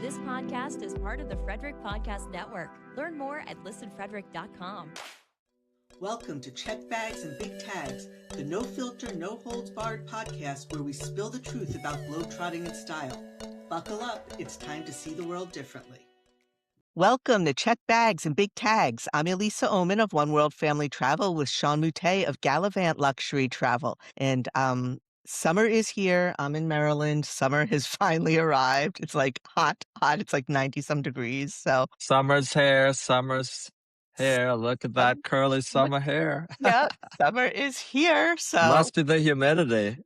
This podcast is part of the Frederick Podcast Network. Learn more at listenfrederick.com. Welcome to Check Bags and Big Tags, the no-filter, no-holds-barred podcast where we spill the truth about globetrotting in style. Buckle up, it's time to see the world differently. Welcome to Check Bags and Big Tags. I'm Ilisa Oman of One World Family Travel with Mouttet of Gallivant Luxury Travel. And summer is here. I'm in Maryland. Summer has finally arrived. It's like hot. It's like 90-some degrees. So Summer's here. Look at that curly summer hair. yeah, summer is here. So Must be the humidity.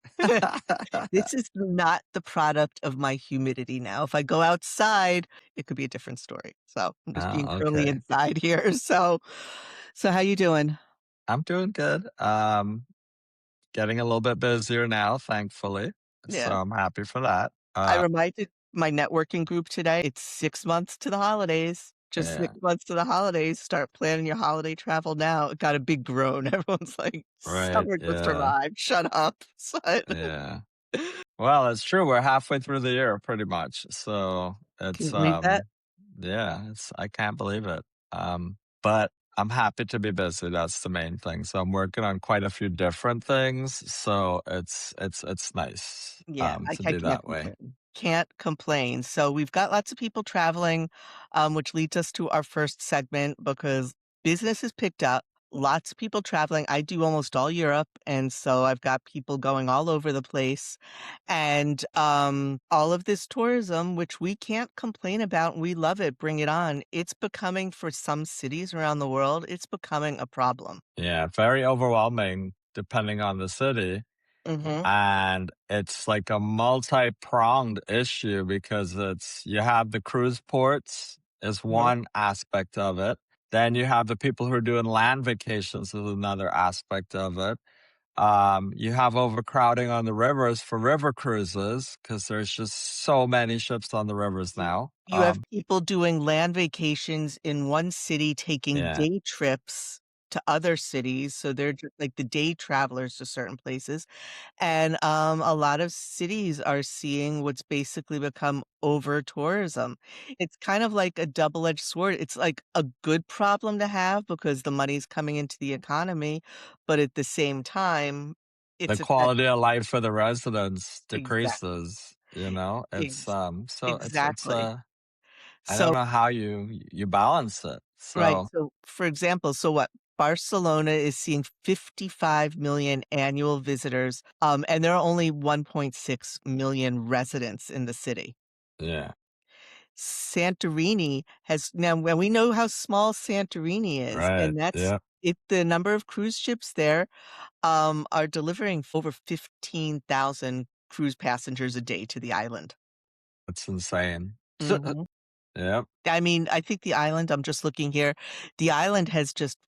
this is not the product of my humidity now. If I go outside, it could be a different story. So I'm just being curly Okay. inside here. So how you doing? I'm doing good. Getting a little bit busier now, thankfully. Yeah. So I'm happy for that. I reminded my networking group today, it's 6 months to the holidays. Just 6 months to the holidays. Start planning your holiday travel now. It got a big groan. Everyone's like, Right, summer just arrived. Shut up. Yeah. Well, it's true. We're halfway through the year pretty much. So Can it's you believe that? I can't believe it. But I'm happy to be busy. That's the main thing. So I'm working on quite a few different things. So it's nice Yeah, I to be can't that way. complain. Can't complain. So we've got lots of people traveling, which leads us to our first segment because business has picked up. Lots of people traveling. I do almost all Europe, and so I've got people going all over the place. And all of this tourism, which we can't complain about, and we love it, bring it on. It's becoming, for some cities around the world, it's becoming a problem. Yeah, very overwhelming depending on the city. Mm-hmm. And it's like a multi-pronged issue because you have the cruise ports is one aspect of it. Then you have the people who are doing land vacations is another aspect of it. You have overcrowding on the rivers for river cruises because there's just so many ships on the rivers now. You have people doing land vacations in one city, taking day trips to other cities. So they're just like the day travelers to certain places. And a lot of cities are seeing what's basically become over tourism. It's kind of like a double-edged sword. It's like a good problem to have because the money's coming into the economy, but at the same time, the it's quality of life for the residents exactly. decreases. It's Exactly. I don't So know how you balance it. right. So So, for example, so what? Barcelona is seeing 55 million annual visitors, and there are only 1.6 million residents in the city. yeah, Santorini has now, when we know how small Santorini is, right, and that's yeah, it. The number of cruise ships there are delivering over 15,000 cruise passengers a day to the island. it's insane. Mhm. Yep, I mean, I think the island, I'm just looking here, the island has just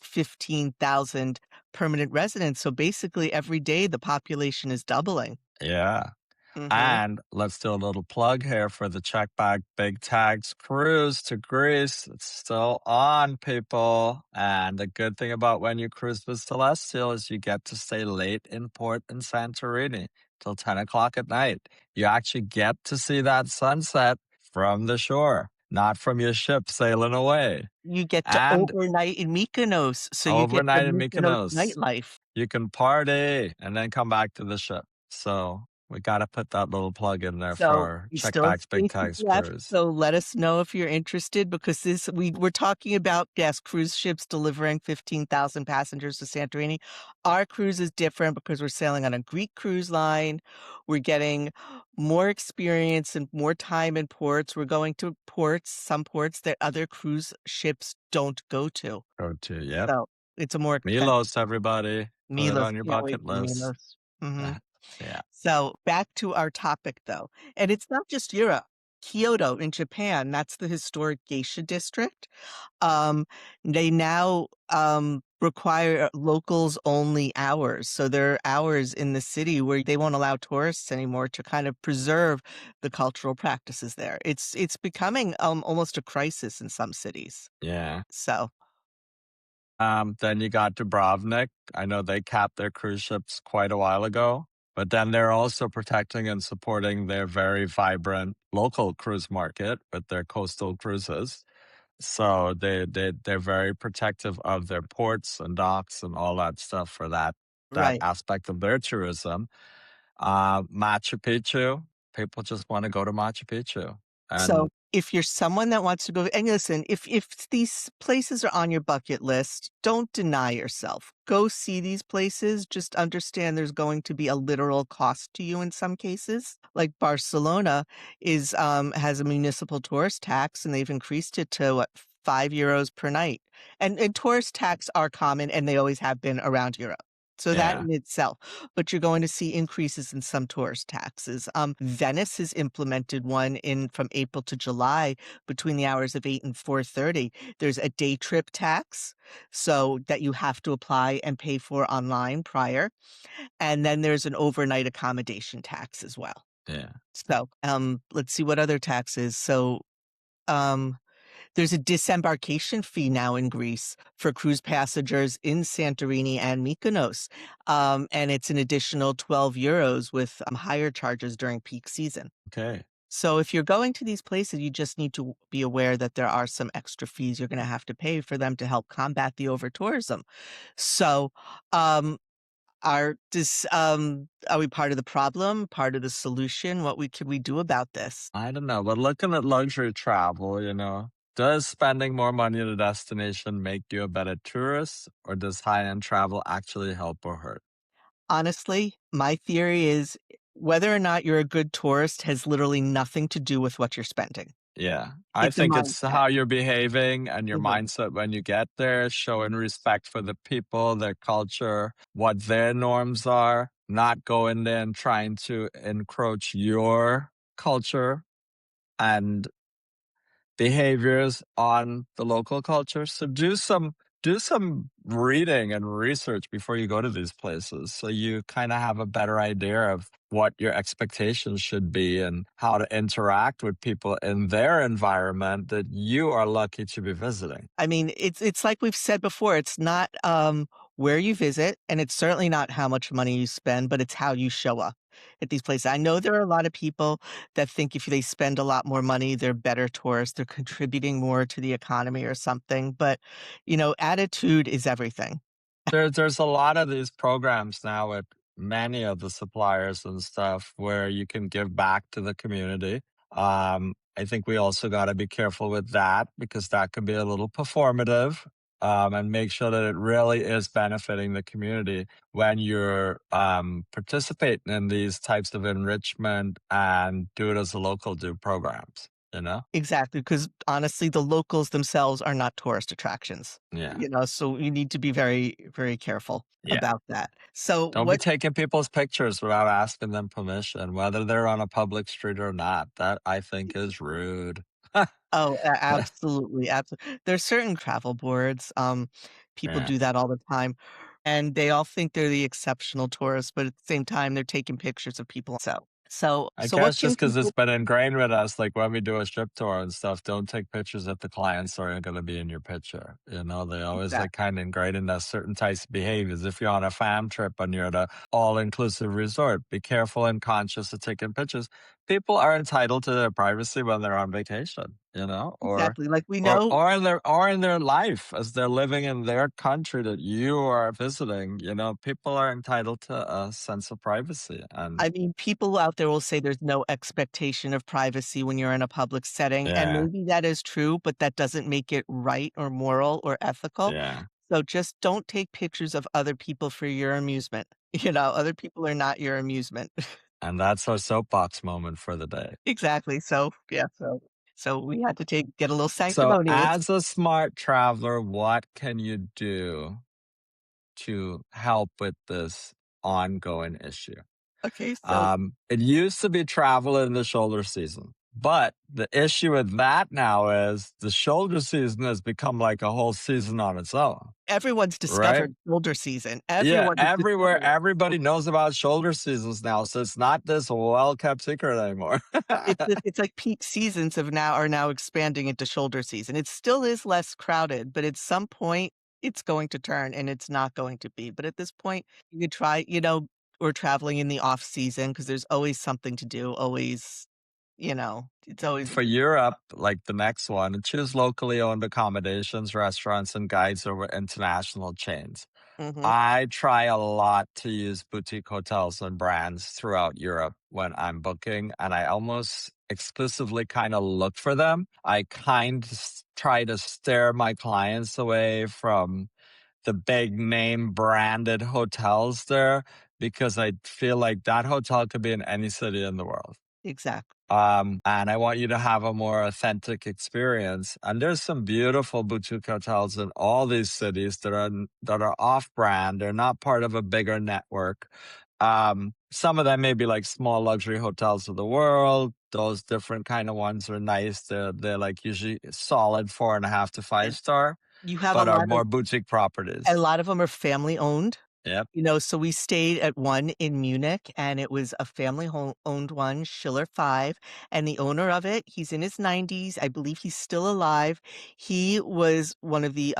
15,000 permanent residents. So basically every day the population is doubling. yeah. Mhm. And let's do a little plug here for the Check Back Big Tags cruise to Greece. It's still on, people. And the good thing about when you cruise with Celestial is you get to stay late in port in Santorini till 10 o'clock at night. You actually get to see that sunset from the shore, not from your ship sailing away. You get to And overnight in Mykonos, so you get the overnight in Mykonos Mykonos, nightlife. you can party and then come back to the ship. So we got to put that little plug in there So for we Check still have Back's Big spaces Tags left. Cruise. So let us know if you're interested because we're talking about cruise ships delivering 15,000 passengers to Santorini. Our cruise is different because we're sailing on a Greek cruise line. We're getting more experience and more time in ports. We're going to some ports that other cruise ships don't go to. Go to, yep. So it's a more Milos, everybody. Put it Milos, on your can't wait bucket for list. Milos. Mhm. Yeah. So back to our topic, though. And it's not just Europe. Kyoto in Japan, that's the historic geisha district. They now require locals only hours. So there are hours in the city where they won't allow tourists anymore to kind of preserve the cultural practices there. It's becoming almost a crisis in some cities. Yeah. So Then you got Dubrovnik. I know they capped their cruise ships quite a while ago. But then they're also protecting and supporting their very vibrant local cruise market with their coastal cruises. So they're very protective of their ports and docks and all that stuff for that Right. aspect of their tourism. Machu Picchu, people just want to go to Machu Picchu. So And if you're someone that wants to go, and listen, if these places are on your bucket list, don't deny yourself. Go see these places. Just understand there's going to be a literal cost to you in some cases. Like Barcelona has a municipal tourist tax, and they've increased it to what, €5 per night. And tourist tax are common, and they always have been around Europe. So that yeah, in itself, but you're going to see increases in some tourist taxes. Venice has implemented one in from April to July between the hours of 8 and 4:30. There's a day trip tax, so that you have to apply and pay for online prior, and then there's an overnight accommodation tax as well. yeah. So, let's see what other taxes. So, um there's a disembarkation fee now in Greece for cruise passengers in Santorini and Mykonos, and it's an additional €12 with higher charges during peak season. Okay. So if you're going to these places, you just need to be aware that there are some extra fees you're going to have to pay for them to help combat the overtourism. So, um, are we part of the problem, part of the solution? Could we do about this? I don't know, but looking at luxury travel, does spending more money at a destination make you a better tourist, or does high-end travel actually help or hurt? Honestly, my theory is whether or not you're a good tourist has literally nothing to do with what you're spending. Yeah. I It's a think it's mindset. how you're behaving and your Mhm. mindset when you get there, showing respect for the people, their culture, what their norms are, not going there and trying to encroach your culture and behaviors on the local culture. So do some reading and research before you go to these places so you kind of have a better idea of what your expectations should be and how to interact with people in their environment that you are lucky to be visiting. I mean, it's like we've said before, it's not, where you visit, and it's certainly not how much money you spend, but it's how you show up at these places. I know there are a lot of people that think if they spend a lot more money, they're better tourists, they're contributing more to the economy or something, but, attitude is everything. There's a lot of these programs now with many of the suppliers and stuff where you can give back to the community. I think we also got to be careful with that because that can be a little performative. And make sure that it really is benefiting the community when you're participating in these types of enrichment and do it as a local do programs, you know? Exactly, because honestly, the locals themselves are not tourist attractions, Yeah. so you need to be very, very careful Yeah. about that. So Don't be what taking people's pictures without asking them permission, whether they're on a public street or not. That I think is rude. Oh, absolutely, there's certain travel boards, people Yeah. do that all the time, and they all think they're the exceptional tourists, but at the same time, they're taking pictures of people. I So what guess can just because it's people been ingrained with us, like when we do a strip tour and stuff, don't take pictures if the clients aren't going to be in your picture. They always like exact kind of ingrained in us certain types of behaviors. If you're on a fam trip and you're at a all-inclusive resort, be careful and conscious of taking pictures. People are entitled to their privacy when they're on vacation, or exactly, like, we or know or in their life as they're living in their country that you are visiting. People are entitled to a sense of privacy, and I mean, people out there will say there's no expectation of privacy when you're in a public setting, and yeah, maybe that is true, but that doesn't make it right or moral or ethical. yeah. So just don't take pictures of other people for your amusement. Other people are not your amusement. And that's our soapbox moment for the day. Exactly. So, yeah, so we had to get a little So, sanctimonious. as a smart traveler, what can you do to help with this ongoing issue? Okay, so It used to be travel in the shoulder season, but the issue with that now is the shoulder season has become like a whole season on its own, everyone's right? discovered shoulder season. Yeah, Everyone is everywhere, discovering it. everybody knows about shoulder seasons now, so it's not this well-kept secret anymore. It's like peak seasons are now expanding into shoulder season. It still is less crowded, but at some point, it's going to turn, and it's not going to be. But at this point, you could try, or traveling in the off season because there's always something to do, always, it's always For Europe, like the next one, choose locally owned accommodations, restaurants, and guides over international chains. mhm, I try a lot to use boutique hotels and brands throughout Europe when I'm booking, and I almost exclusively kind of look for them. I try to steer my clients away from the big name branded hotels there because I feel like that hotel could be in any city in the world. exactly. And I want you to have a more authentic experience. And there's some beautiful boutique hotels in all these cities that are off brand. They're not part of a bigger network. Some of them may be like small luxury hotels of the world. Those different kind of ones are nice. They're like usually solid 4.5 to 5 star, You have but are more boutique a properties. lot of them are family owned. Yep. So we stayed at one in Munich, and it was a family owned one, Schiller 5, and the owner of it, he's in his 90s. I believe he's still alive. He was one of the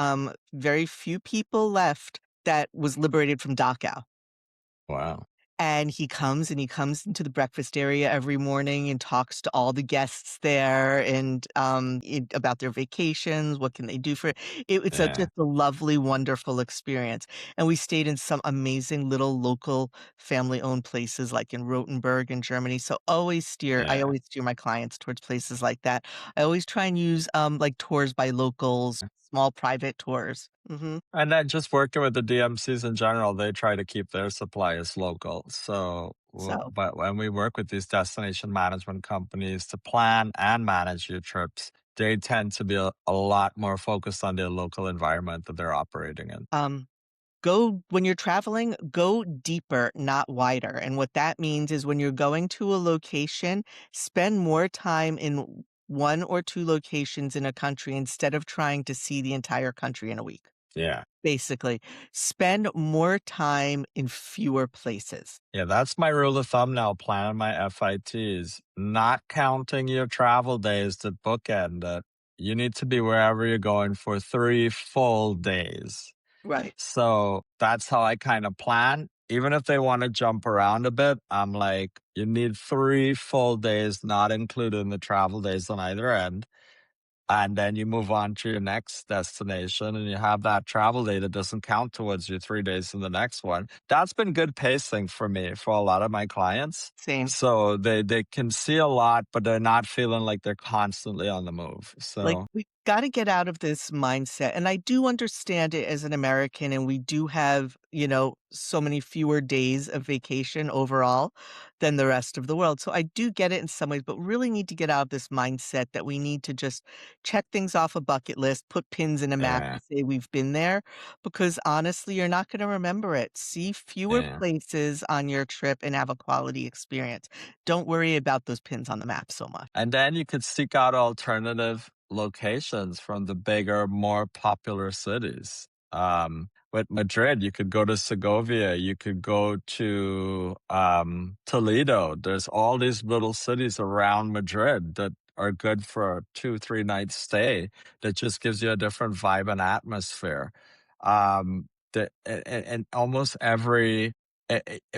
very few people left that was liberated from Dachau. Wow. And he comes into the breakfast area every morning and talks to all the guests there and, about their vacations, what can they do for it's Yeah. just a lovely, wonderful experience, and we stayed in some amazing little local family-owned places like in Rothenburg in Germany, so I Yeah. always steer my clients towards places like that. I always try and use, like, tours by locals, small private tours. Mhm. And then just working with the DMCs in general, they try to keep their suppliers local. So, So but when we work with these destination management companies to plan and manage your trips, they tend to be a lot more focused on their local environment that they're operating in. um Go when you're traveling, go deeper, not wider, and what that means is when you're going to a location, spend more time in 1 or 2 locations in a country instead of trying to see the entire country in a week, Yeah. basically. Spend more time in fewer places. Yeah, that's my rule of thumb now, planning my FITs, not counting your travel days that bookend it. You need to be wherever you're going for 3 full days. Right. So that's how I kind of plan. Even if they want to jump around a bit, I'm like, you need 3 full days, not including the travel days on either end. And then you move on to your next destination and you have that travel day that doesn't count towards your 3 days in the next one. That's been good pacing for me for a lot of my clients. Same. So they can see a lot, but they're not feeling like they're constantly on the move. Like, So we gotta get out of this mindset, and I do understand it as an American, and we do have, so many fewer days of vacation overall than the rest of the world, so I do get it in some ways, but really need to get out of this mindset that we need to just check things off a bucket list, put pins in a map yeah, and say we've been there, because honestly, you're not gonna remember it. See fewer yeah. places on your trip and have a quality experience. Don't worry about those pins on the map so much. And then you could seek out alternative locations from the bigger, more popular cities. With Madrid, you could go to Segovia, you could go to Toledo. There's all these little cities around Madrid that are good for a 2, 3 night stay that just gives you a different vibe and atmosphere. And almost every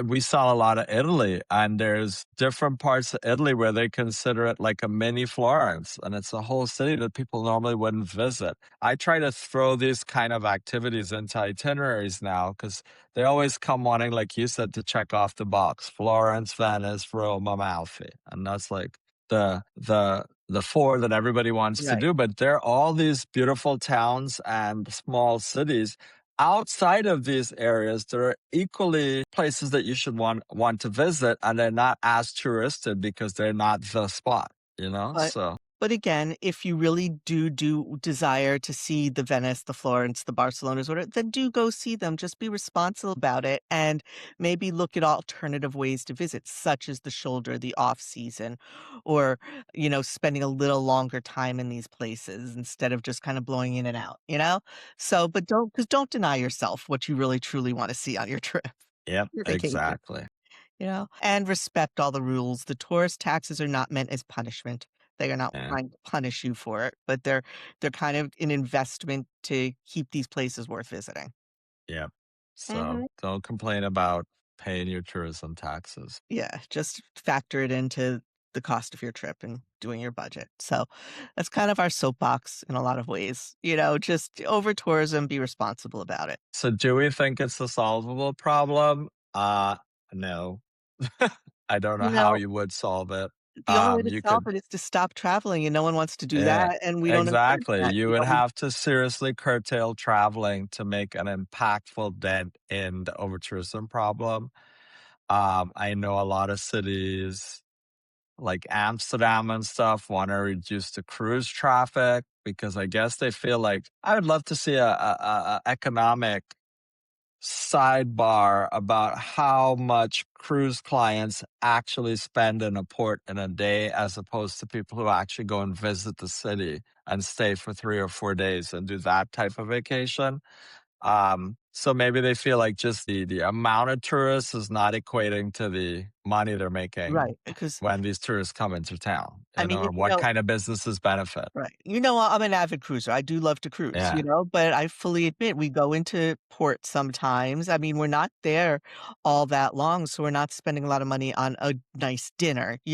we saw a lot of Italy, and there's different parts of Italy where they consider it like a mini Florence, and it's a whole city that people normally wouldn't visit. I try to throw these kind of activities into itineraries now because they always come wanting, like you said, to check off the box: Florence, Venice, Rome, Amalfi, and that's like the four that everybody wants to Right. do. But there are all these beautiful towns and small cities outside of these areas, there are equally places that you should want to visit, and they're not as touristed because they're not the spot, you know? But So, but again, if you really do desire to see the Venice, the Florence, the Barcelonas, whatever, then do go see them. Just be responsible about it and maybe look at alternative ways to visit, such as the shoulder, the off season, or, spending a little longer time in these places instead of just kind of blowing in and out? So, but don't deny yourself what you really truly want to see on your trip, yep, your vacation. exactly. And respect all the rules. The tourist taxes are not meant as punishment. They are not Yeah, trying to punish you for it, but they're kind of an investment to keep these places worth visiting. yep. So Mhm. don't complain about paying your tourism taxes. Yeah, just factor it into the cost of your trip and doing your budget. So that's kind of our soapbox in a lot of ways. Just over tourism, be responsible about it. So do we think it's a solvable problem? No. I don't know You how know, you would solve it. the only way to You solve could it is to stop traveling, and no one wants to do Yeah, that, and we don't encourage exactly. that. You would have to seriously curtail traveling to make an impactful dent in the over-tourism problem. I know a lot of cities like Amsterdam and stuff want to reduce the cruise traffic because I guess they feel like I would love to see a economic sidebar about how much cruise clients actually spend in a port in a day as opposed to people who actually go and visit the city and stay for 3 or 4 days and do that type of vacation. So maybe they feel like just the amount of tourists is not equating to the money they're making Right, because, when these tourists come into town, I mean, or what kind of businesses benefit. right. I'm an avid cruiser. I do love to cruise, Yeah, but I fully admit we go into port sometimes. I mean, we're not there all that long, so we're not spending a lot of money on a nice dinner. We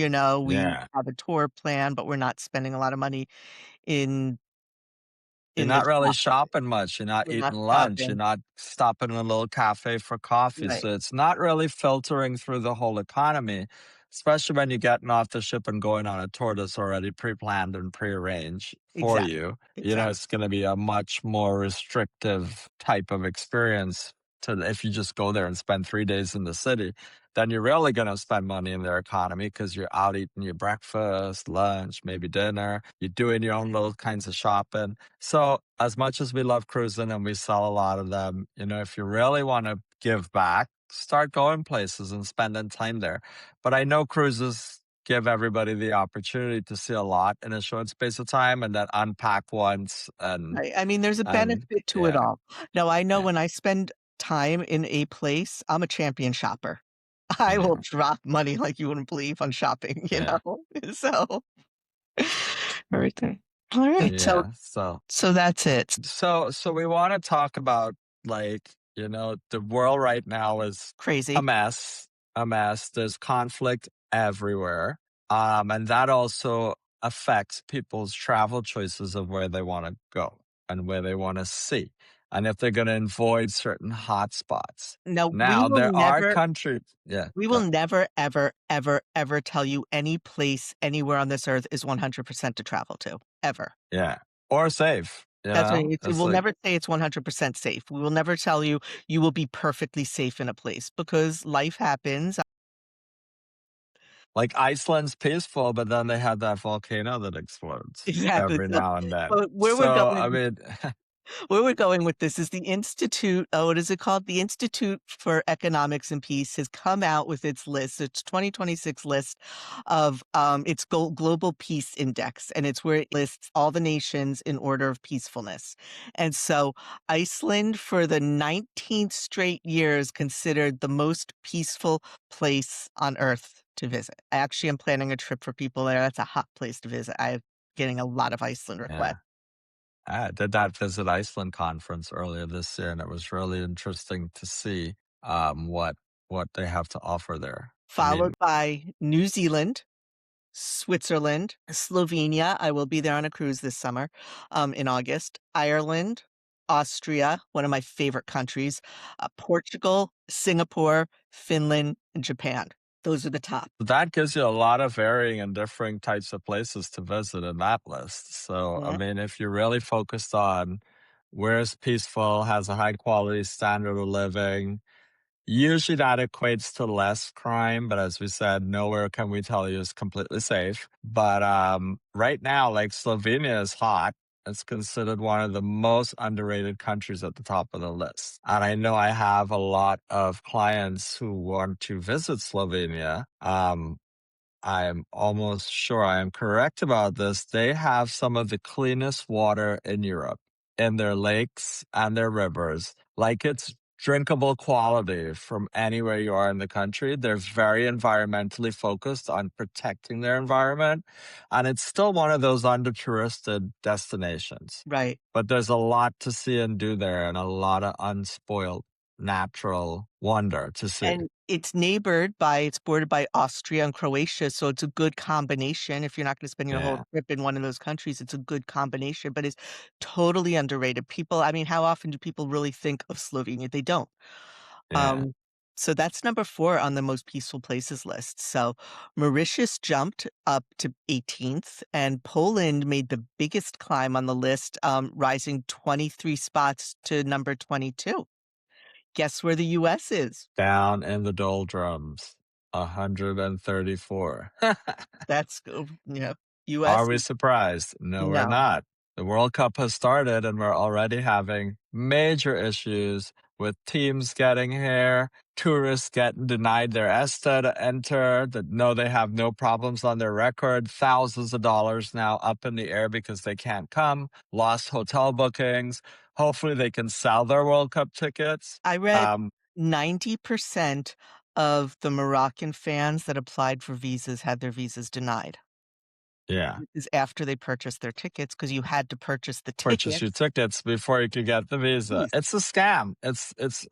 yeah. have a tour plan, but we're not spending a lot of money in You're in the not really shop. shopping much. You're not We're not eating lunch. You're shopping. not stopping in a little cafe for coffee. Right. So it's not really filtering through the whole economy, especially when you're getting off the ship and going on a tour that's already pre-planned and prearranged for Exactly. you. Exactly. It's going to be a much more restrictive type of experience to if you just go there and spend 3 days in the city. Then you're really going to spend money in their economy because you're out eating your breakfast, lunch, maybe dinner. You're doing your own little kinds of shopping. So as much as we love cruising and we sell a lot of them, if you really want to give back, start going places and spending time there. But I know cruises give everybody the opportunity to see a lot in a short space of time and then unpack once Right. I mean, there's a and benefit to it yeah, all. Now, I know yeah, when I spend time in a place, I'm a champion shopper. I will yeah, drop money like you wouldn't believe on shopping, yeah, So, everything. All right. So yeah. So so that's it. So we want to talk about the world right now is a Crazy. mess, a mess. There's conflict everywhere. And that also affects people's travel choices of where they want to go and where they want to see. And if they're going to avoid certain hotspots. Now, Now, there are countries. Yeah. we will never, ever, ever, ever tell you any place anywhere on this earth is 100% to travel to, ever. Yeah. Or safe. That's what It's we'll like, never say it's 100% safe. We will never tell you you will be perfectly safe in a place because life happens. like Iceland's peaceful, but then they had that volcano that explodes Exactly. every So, now and then. but So, I mean, where we're going with this is the Institute, what is it called? The Institute for Economics and Peace has come out with its list, its 2026 list of its Global Peace Index, and it's where it lists all the nations in order of peacefulness. And so Iceland, for the 19th straight year, is considered the most peaceful place on earth to visit. I actually am planning a trip for people there. That's a hot place to visit. I'm getting a lot of Iceland yeah. requests. I did that Visit Iceland conference earlier this year, and it was really interesting to see what they have to offer there. I mean, Followed by New Zealand, Switzerland, Slovenia. I will be there on a cruise this summer, in August. Ireland, Austria, one of my favorite countries, Portugal, Singapore, Finland, and Japan. Those are the top. that gives you a lot of varying and differing types of places to visit in that list. So, I Mhm. mean, if you're really focused on where's peaceful, has a high quality standard of living, usually that equates to less crime, but as we said, nowhere can we tell you is completely safe. But right now, like Slovenia is hot. It's considered one of the most underrated countries at the top of the list. And I know I have a lot of clients who want to visit Slovenia. I'm almost sure I am correct about this. They have some of the cleanest water in Europe in their lakes and their rivers. Like it's drinkable quality from anywhere you are in the country. They're very environmentally focused on protecting their environment. And it's still one of those under touristed destinations. Right. But there's a lot to see and do there and a lot of unspoiled natural wonder to see. And It's bordered by Austria and Croatia, so it's a good combination. If you're not gonna spend your whole Yeah, trip in one of those countries, it's a good combination, but it's totally underrated. I mean, how often do people really think of Slovenia? They don't. yeah. Um, so that's number 4 on the most peaceful places list. So Mauritius jumped up to 18th, and Poland made the biggest climb on the list, rising 23 spots to number 22. Guess where the US is? Down in the doldrums, 134. Are US we is surprised? No, we're no. not. The World Cup has started and we're already having major issues with teams getting here, tourists getting denied their ESTA to enter, that know they have no problems on their record, thousands of dollars now up in the air because they can't come, lost hotel bookings. Hopefully they can sell their World Cup tickets. I read 90% of the Moroccan fans that applied for visas had their visas denied. Yeah. This is after they purchased their tickets because you had to purchase the Purchase your tickets. tickets before you could get the visa. Please. It's a scam.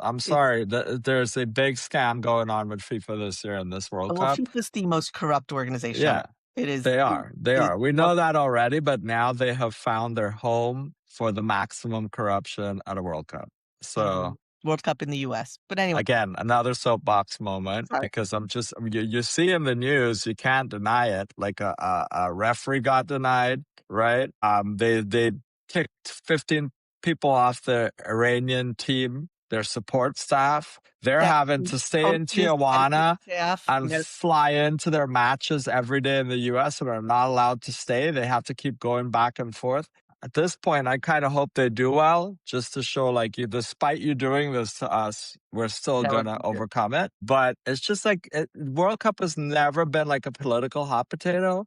I'm It's sorry. There's a big scam going on with FIFA this year in this World Well, Cup. FIFA's the most corrupt organization on Yeah, earth. It is they it are. They it is are. We the most know that already, but now they have found their home for the maximum corruption at a World Cup. So World Cup in the US. But anyway, again, another soapbox moment sorry. because you see in the news, you can't deny it. Like a referee got denied, right? They kicked 15 people off the Iranian team, their support staff. They're That having to stay in coaches and the Tijuana staff, and fly into their matches every day in the US and are not allowed to stay. They have to keep going back and forth. At this point, I kind of hope they do well, just to show like you, despite you doing this to us, we're still that would gonna be good. overcome it. But it's just like World Cup has never been like a political hot potato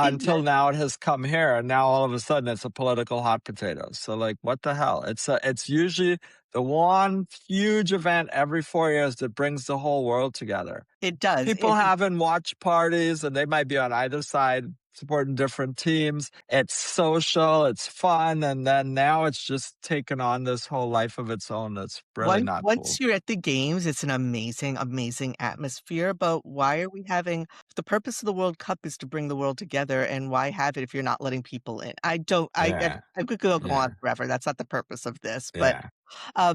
It until was now. It has come here, and now all of a sudden it's a political hot potato. So like, what the hell? It's usually the one huge event every 4 years that brings the whole world together. it does. People having watch parties and they might be on either side supporting different teams. It's social, it's fun, and then now it's just taken on this whole life of its own. That's really not Once cool. you're at the games, it's an amazing, amazing atmosphere, but why are we having the purpose of the World Cup is to bring the world together, and why have it if you're not letting people in? I don't Yeah, I could go yeah, on forever. That's not the purpose of this, but yeah.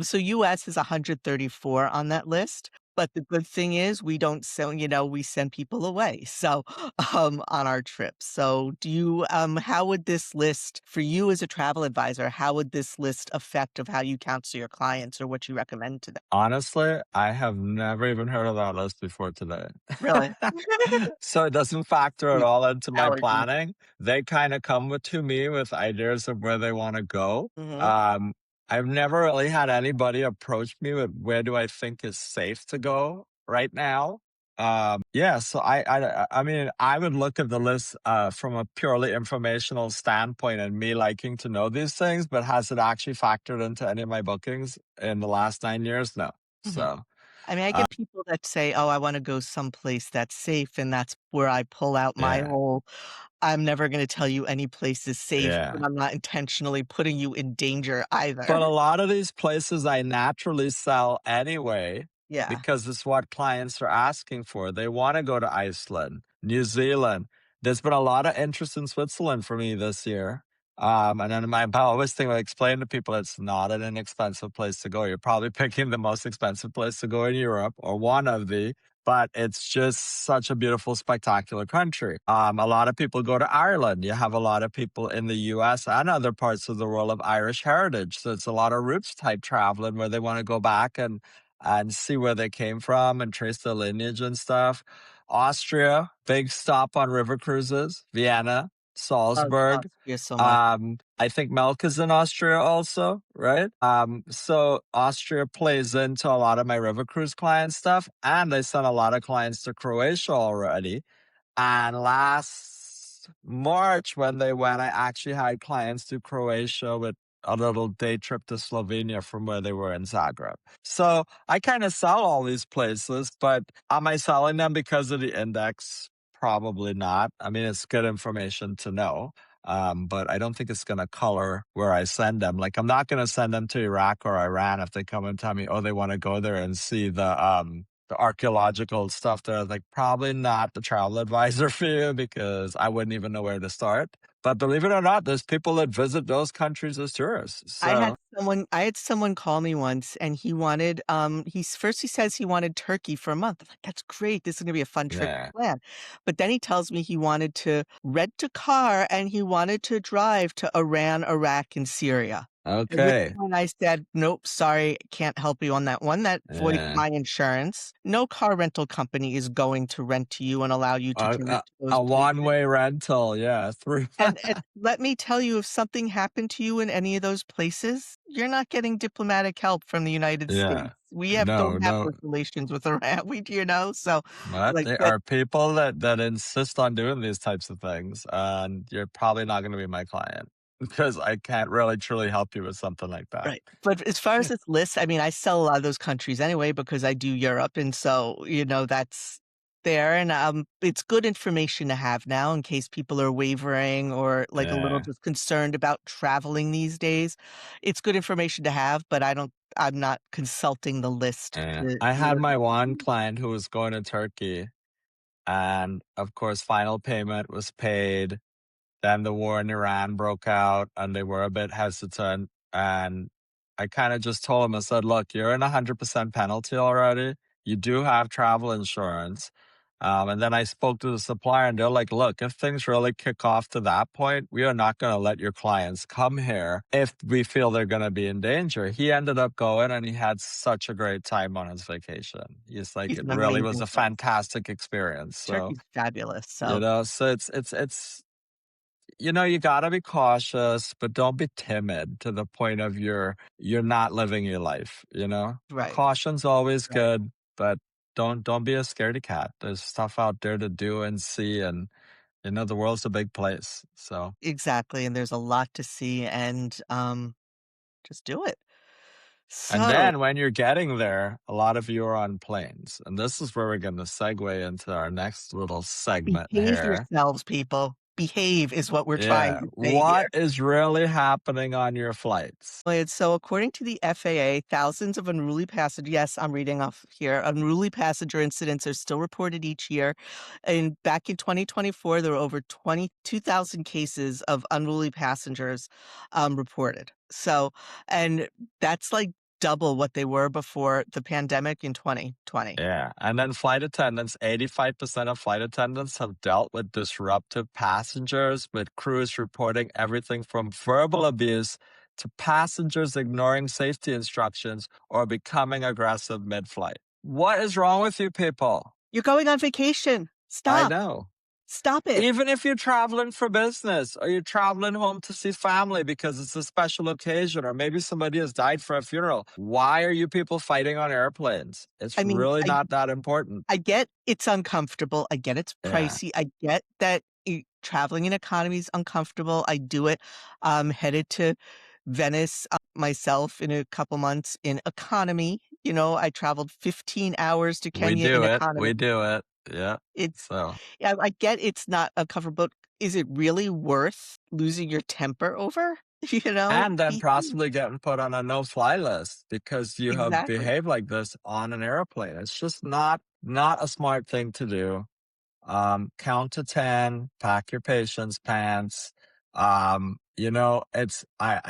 so US is 134 on that list, but the good thing is we don't send we send people away, so, on our trips. So do you, how would this list for you as a travel advisor, how would this list affect of how you counsel your clients or what you recommend to them? Honestly, I have never even heard of that list before today. Really? So it doesn't factor at Mm, all into my allergies. planning. They kind of come to me with ideas of where they want to go. Mhm. Um, I've never really had anybody approach me with where do I think is safe to go right now. Yeah, so I mean, I would look at the list from a purely informational standpoint and me liking to know these things, but has it actually factored into any of my bookings in the last 9 years? No. Mhm. So, I mean, I uh, get people that say, "Oh, I wanna go someplace that's safe," and that's where I pull out my yeah, whole, "I'm never gonna tell you any place is safe, yeah. but I'm not intentionally putting you in danger either." But a lot of these places I naturally sell anyway Yeah. because it's what clients are asking for. They want to go to Iceland, New Zealand. There's been a lot of interest in Switzerland for me this year. And then I always think I explain to people it's not an inexpensive place to go. You're probably picking the most expensive place to go in Europe or one of the, but it's just such a beautiful, spectacular country. A lot of people go to Ireland. You have a lot of people in the US and other parts of the world of Irish heritage. So it's a lot of roots type traveling where they want to go back and see where they came from and trace their lineage and stuff. Austria, big stop on river cruises, Vienna, Love Salzburg. Austria so much. I think Melk is in Austria also, right? So Austria plays into a lot of my river cruise client stuff, and I sent a lot of clients to Croatia already. And last March, when they went, I actually had clients to Croatia with a little day trip to Slovenia from where they were in Zagreb. So I kind of sell all these places, but am I selling them because of the index? Probably not. I mean, it's good information to know. But I don't think it's going to color where I send them. Like, I'm not going to send them to Iraq or Iran if they come and tell me, oh, they want to go there and see the archaeological stuff there. Like, probably not the travel advisor for you because I wouldn't even know where to start. But believe it or not, there's people that visit those countries as tourists. So, I had someone call me once and he wanted, he says he wanted Turkey for a month. I'm like, "That's great. This is gonna be a fun trip to yeah. plan." But then he tells me he wanted to rent a car and he wanted to drive to Iran, Iraq, and Syria. At which Okay. point I said, "Nope, sorry, can't help you on that one. That voids Yeah. my insurance. No car rental company is going to rent to you and allow you to A, drive a, to those a places." one-way rental. Yeah. Through. And let me tell you, if something happened to you in any of those places, you're not getting diplomatic help from the United yeah. States. We No, don't have no. those relations with Iran, so, But like, there that are people that insist on doing these types of things, and you're probably not going to be my client because I can't really truly help you with something like that. right. But as far as this list, I mean, I sell a lot of those countries anyway because I do Europe, and so, that's there, and, it's good information to have now in case people are wavering or, like, a little Yeah. just concerned about traveling these days. It's good information to have, but I'm not consulting the list Yeah. to I had let my one me. client who was going to Turkey, and of course, final payment was paid. Then the war in Iran broke out and they were a bit hesitant. And I kind of just told him, I said, look, you're in 100% penalty already. You do have travel insurance. And then I spoke to the supplier and they're like, look, if things really kick off to that point, we are not going to let your clients come here if we feel they're going to be in danger. He ended up going and he had such a great time on his vacation. He's like, He's it an really was amazing a person. fantastic experience. So, Turkey's fabulous, so so it's you gotta be cautious, but don't be timid to the point of you're not living your life, you know? right, Caution's always right. good, but don't be a scaredy cat. There's stuff out there to do and see, and the world's a big place. So, Exactly, and there's a lot to see and, just do it. and So, then when you're getting there, a lot of you are on planes. And this is where we're gonna segue into our next little segment behave here. yourselves, people. Behave is what we're trying Yeah. to say What here. is really happening on your flights? And so according to the FAA, thousands of unruly passenger yes, I'm reading off here. Unruly passenger incidents are still reported each year. And back in 2024, there were over 22,000 cases of unruly passengers reported. So, and that's like double what they were before the pandemic in 2020. Yeah. And then flight attendants, 85% of flight attendants have dealt with disruptive passengers, with crews reporting everything from verbal abuse to passengers ignoring safety instructions or becoming aggressive mid flight. What is wrong with you people? You're going on vacation. I Stop. know. Stop it. Even if you're traveling for business or you're traveling home to see family because it's a special occasion or maybe somebody has died for a funeral, why are you people fighting on airplanes? It's I mean, really not that important. I get it's uncomfortable. I get it's Yeah. pricey. I get that traveling in economy is uncomfortable. I do it. Headed to Venice myself in a couple months in economy. I traveled 15 hours to We Kenya in do it. economy. We do it. Yeah. It's So, yeah, I get it's not uncomfortable. But is it really worth losing your temper over? and then Behave. possibly getting put on a no-fly list because you have Exactly. behaved like this on an airplane. It's just not a smart thing to do. Count to 10, pack your patience pants. I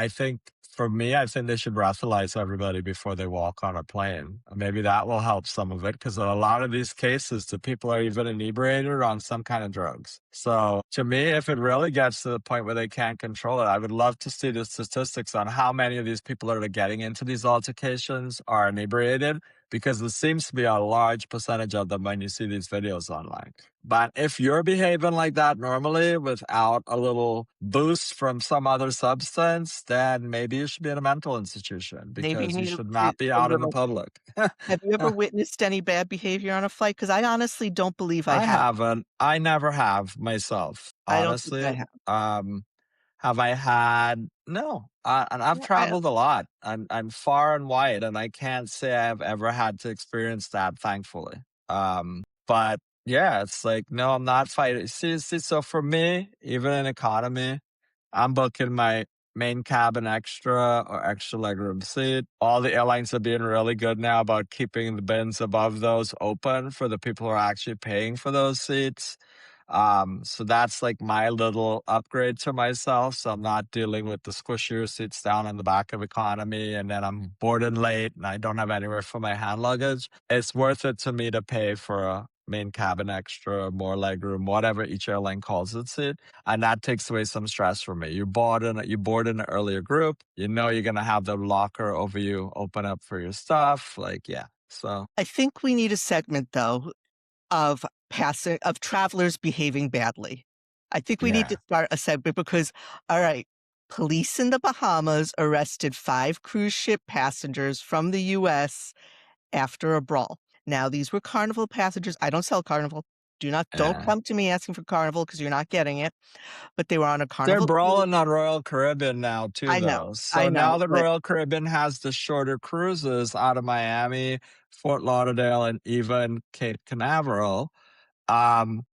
think for me, I think they should breathalyze everybody before they walk on a plane. Maybe that will help some of it because in a lot of these cases, the people are even inebriated or on some kind of drugs. So to me, if it really gets to the point where they can't control it, I would love to see the statistics on how many of these people that are getting into these altercations are inebriated because there seems to be a large percentage of them when you see these videos online. But if you're behaving like that normally without a little boost from some other substance, then maybe you should be in a mental institution Maybe you because you need should to not be a out in the little. public. Have you ever witnessed any bad behavior on a flight? Because I honestly don't believe I I have. haven't. I never have myself, I don't think I honestly. have. Have I had? No. And I've Yeah, I traveled a lot. I'm far and wide, and I can't say I've ever had to experience that, thankfully. But yeah, it's like, no, I'm not fighting. See, so for me, even in economy, I'm booking my main cabin extra or extra legroom seat. All the airlines are being really good now about keeping the bins above those open for the people who are actually paying for those seats. So that's like my little upgrade to myself. So I'm not dealing with the squishier seats down in the back of economy and then I'm boarding late and I don't have anywhere for my hand luggage. It's worth it to me to pay for a main cabin extra, more legroom, whatever each airline calls it seat. And that takes away some stress from me. You board in an earlier group. You know you're gonna have the locker over you open up for your stuff. Like, yeah. So I think we need a segment, though, of travelers behaving badly. I think we need yeah. to start a segment because, all right, police in the Bahamas arrested 5 cruise ship passengers from the US after a brawl. Now, these were Carnival passengers. I don't sell Carnival. Don't Yeah. come to me asking for Carnival because you're not getting it. But they were on a They're Carnival cruise. brawling on Royal Caribbean now too, though. I So now know, the but Royal Caribbean has the shorter cruises out of Miami, Fort Lauderdale, and even Cape Canaveral.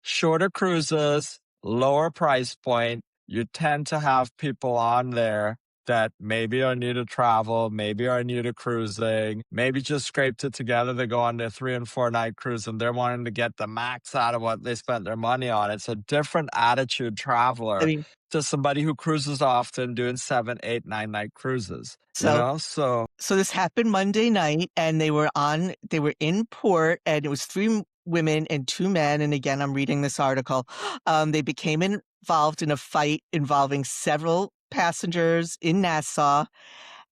Shorter cruises, lower price point. You tend to have people on there that maybe are new to travel, maybe are new to cruising, maybe just scraped it together. They go on their 3 and 4 night cruise and they're wanting to get the max out of what they spent their money on. It's a different attitude I traveler mean, to somebody who cruises often doing 7, 8, 9 night cruises, you so know? So So this happened Monday night, and they were in port, and it was 3 women and 2 men, and again, I'm reading this article. They became involved in a fight involving several passengers in Nassau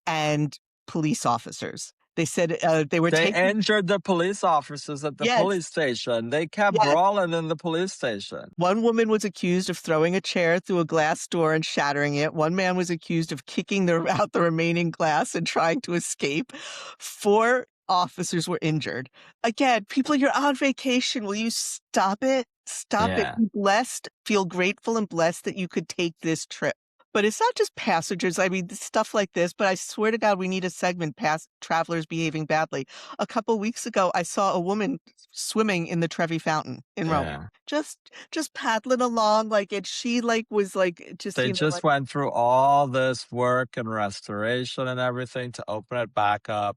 and police officers. They said, they were they taking. injured the police officers at the Yes, police station. They kept yes. brawling in the police station. One woman was accused of throwing a chair through a glass door and shattering it. One man was accused of kicking out the remaining glass and trying to escape. 4 officers were injured. Again, people, you're on vacation. Will you stop it? Stop it. Yeah. Be blessed. Feel grateful and blessed that you could take this trip. But it's not just passengers. I mean, stuff like this. But I swear to God, we need a segment, travelers behaving badly. A couple weeks ago, I saw a woman swimming in the Trevi Fountain in Rome. Yeah. Just paddling along, like, and she, like, was, like, just, They just like, went through all this work and restoration and everything to open it back up.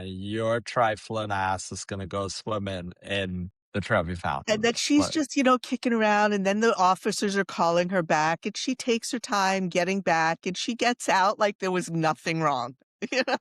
Your trifling ass is going to go swimming in the Trevi and Fountain. then she's Like, just, kicking around, and then the officers are calling her back, and she takes her time getting back, and she gets out like there was nothing wrong.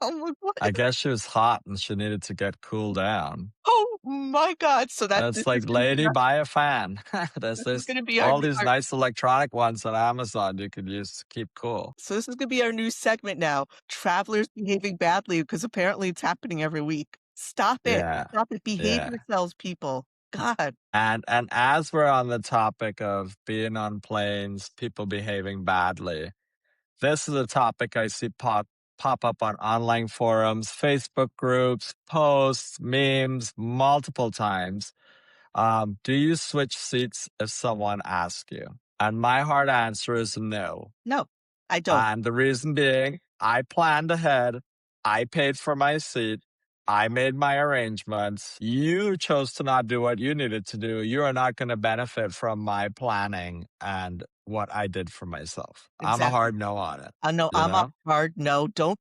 I'm like, what? I guess she was hot and she needed to get cooled down. Oh my God! So It's like, lady, buy a fan. There's this is going to be all these nice electronic ones on Amazon you could use to keep cool. So this is going to be our new segment now. Travelers behaving badly, because apparently it's happening every week. Stop it! Yeah. Stop it! Behave Yeah. yourselves, people. God. And as we're on the topic of being on planes, people behaving badly, this is a topic I see pop up on online forums, Facebook groups, posts, memes, multiple times. Do you switch seats if someone asks you? And my hard answer is no. No, I don't. And the reason being, I planned ahead. I paid for my seat. I made my arrangements. You chose to not do what you needed to do. You are not going to benefit from my planning and what I did for myself. I'm a Exactly. hard no on it. No, You I'm a know? hard no. Don't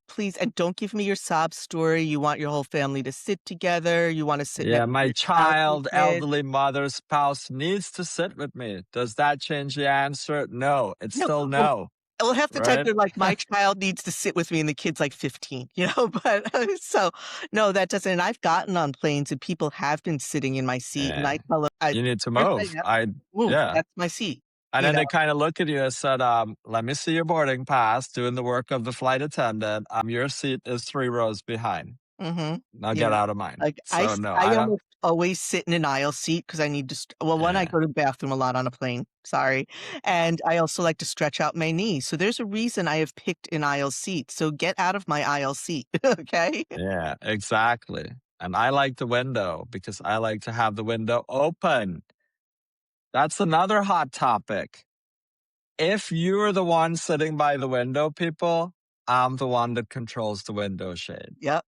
give me your sob story. You want your whole family to sit together. You want to sit Yeah, next to my your child, kid. elderly mother, spouse needs to sit with me. Does that change the answer? No, it's No, still no. well, half the time Right? they're like, my child needs to sit with me, and the kid's like 15, but so no, that doesn't. And I've gotten on planes and people have been sitting in my seat, and I Yeah. tell them, You need to "Of course move. I am. Move. Yeah. That's my seat." And You then know, they kind of look at you and said, let me see your boarding pass, doing the work of the flight attendant. Your seat is 3 rows behind. mm-hmm. Now You get know, out of mine. like So no, I I don't. almost always sit in an aisle seat because I need to. One, I Yeah. go to the bathroom a lot on a plane. Sorry, and I also like to stretch out my knees. So there's a reason I have picked an aisle seat. So get out of my aisle seat, okay? Yeah, exactly. And I like the window because I like to have the window open. That's another hot topic. If you're the one sitting by the window, people, I'm the one that controls the window shade. Yep.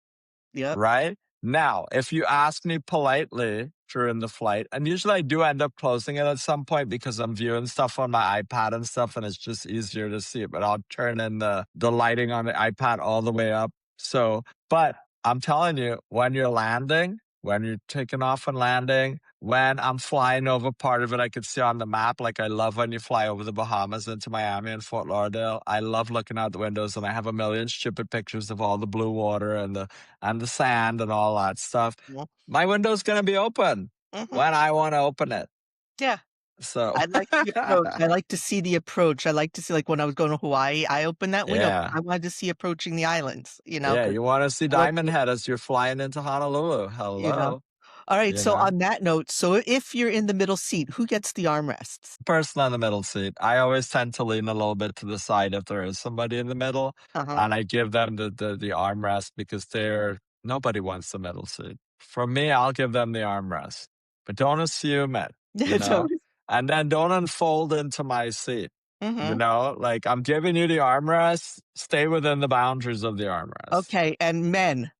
Right? Now, if you ask me politely, during the flight. And usually I do end up closing it at some point because I'm viewing stuff on my iPad and stuff, and it's just easier to see it. But I'll turn in the lighting on the iPad all the way up. So, but I'm telling you, when you're landing, when you're taking off and landing, when I'm flying over part of it, I could see on the map. Like I love when you fly over the Bahamas into Miami and Fort Lauderdale. I love looking out the windows, and I have a million stupid pictures of all the blue water and the sand and all that stuff. Mhm. My window's gonna be open when I want to open it. Yeah. So I like the approach. I like to see the approach. I like to see, like, when I was going to Hawaii, I opened that window. yeah, I wanted to see approaching the islands, yeah. 'cause You want to see I like Diamond to, Head as you're flying into Honolulu. you know. Hello, All right, you so know. on that note, so if you're in the middle seat, who gets the armrests? Person on the middle seat. I always tend to lean a little bit to the side if there is somebody in the middle, Uh-huh. and I give them the armrest because nobody wants the middle seat. For me, I'll give them the armrest, but don't assume it, So and then don't unfold into my seat. mhm. Like I'm giving you the armrest, stay within the boundaries of the armrest. Okay, and men,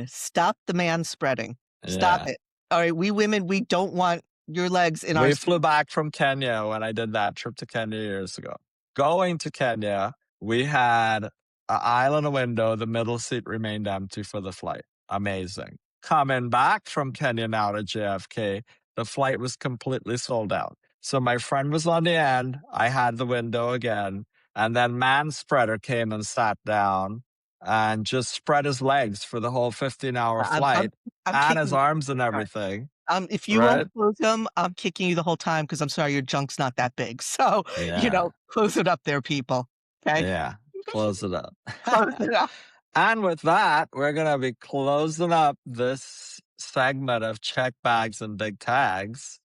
stop the man spreading. Stop Yeah. it. All right, we women, we don't want your legs in our We seat. flew back from Kenya when I did that trip to Kenya years ago. Going to Kenya, we had an aisle and a window. The middle seat remained empty for the flight. Amazing. Coming back from Kenya now to JFK, the flight was completely sold out. So my friend was on the end. I had the window again. And then Man Spreader came and sat down and just spread his legs for the whole 15-hour I'm flight I'm and his kicking arms and you. everything. If you Right? won't close them, I'm kicking you the whole time because I'm sorry, your junk's not that big. So, Yeah. close it up there, people. Okay? Yeah, close it up. Close it up. And with that, we're going to be closing up this segment of check bags and big tags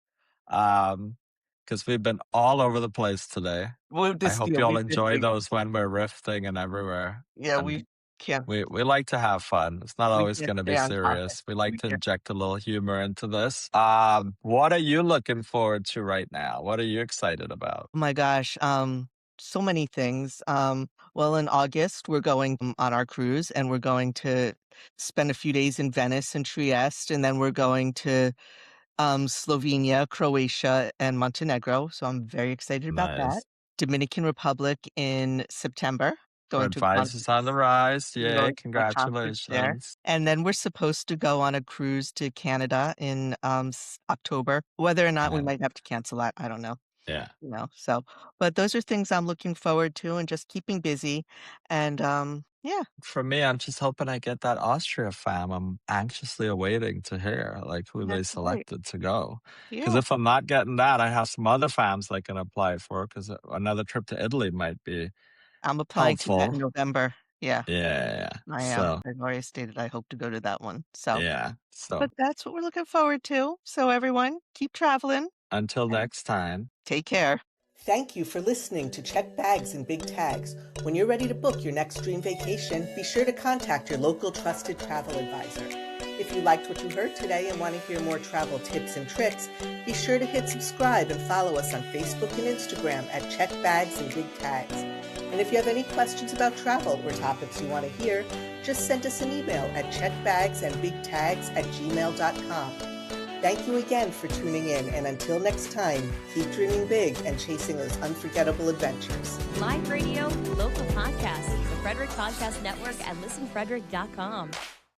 because we've been all over the place today. I hope you'll We've been enjoy we those when we're riffing and everywhere. yeah, And we can't we like to have fun. It's not always going to stay be on topic. serious. We like We to can't. inject a little humor into this. What are you looking forward to right now? What are you excited about? Oh my gosh, so many things. Well, in August, we're going on our cruise, and we're going to spend a few days in Venice and Trieste, and then we're going to Slovenia, Croatia, and Montenegro. So I'm very excited about that. Nice. Dominican Republic in September. Going Good to vibes is on the concerts. rise. We're Yay, going to my concerts there. congratulations. And then we're supposed to go on a cruise to Canada in October. Whether or not we Yeah. might have to cancel that, I don't know. Yeah. So, but those are things I'm looking forward to and just keeping busy. And yeah, For me, I'm just hoping I get that Austria fam. I'm anxiously awaiting to hear like who they that's right. selected to go. Because Yeah, if I'm not getting that, I have some other fams I can apply for because another trip to Italy might be I'm applying to that in helpful. November. Yeah, Yeah. I am. So, I've already stated I hope to go to that one. So, yeah. So but that's what we're looking forward to. So everyone, keep traveling until and next time. take care. Thank you for listening to Check Bags and Big Tags. When you're ready to book your next dream vacation, be sure to contact your local trusted travel advisor. If you liked what you heard today and want to hear more travel tips and tricks, be sure to hit subscribe and follow us on Facebook and Instagram at Check Bags and Big Tags. And if you have any questions about travel or topics you want to hear, just send us an email at checkbagsandbigtags@gmail.com. Thank you again for tuning in, and until next time, keep dreaming big and chasing those unforgettable adventures. Live radio, local podcasts, the Frederick Podcast Network at listenfrederick.com.